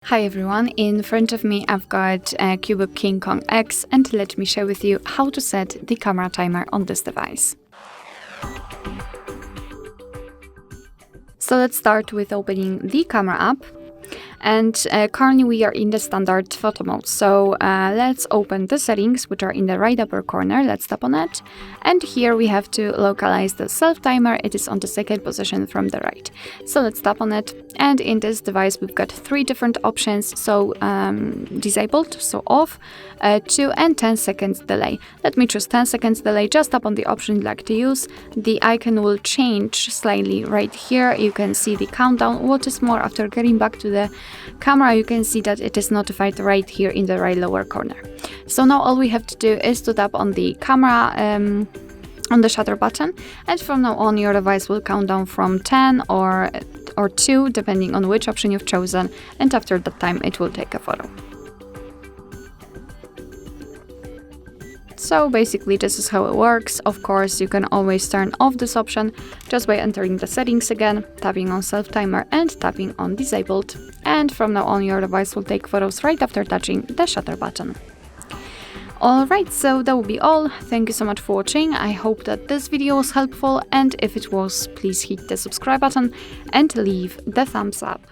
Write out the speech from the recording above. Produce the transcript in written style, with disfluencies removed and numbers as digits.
Hi everyone, in front of me I've got CUBOT King Kong X, and let me share with you how to set the camera timer on this device. So let's start with opening the camera app. And currently we are in the standard photo mode. So let's open the settings, which are in the right upper corner. Let's tap on it. And here we have to localize the self timer. It is on the second position from the right. So let's tap on it. And in this device, we've got 3 different options. So disabled, so off, 2 and 10 seconds delay. Let me choose 10 seconds delay. Just tap on the option you'd like to use. The icon will change slightly right here. You can see the countdown. What is more, after getting back to the camera, you can see that it is notified right here in the right lower corner. So now all we have to do is to tap on the camera on the shutter button, and from now on your device will count down from 10 or 2 depending on which option you've chosen, and after that time it will take a photo. So basically this is how it works. Of course, you can always turn off this option just by entering the settings again, tapping on self timer and tapping on disabled. And from now on your device will take photos right after touching the shutter button. Alright, so that will be all. Thank you so much for watching. I hope that this video was helpful, and if it was, please hit the subscribe button and leave the thumbs up.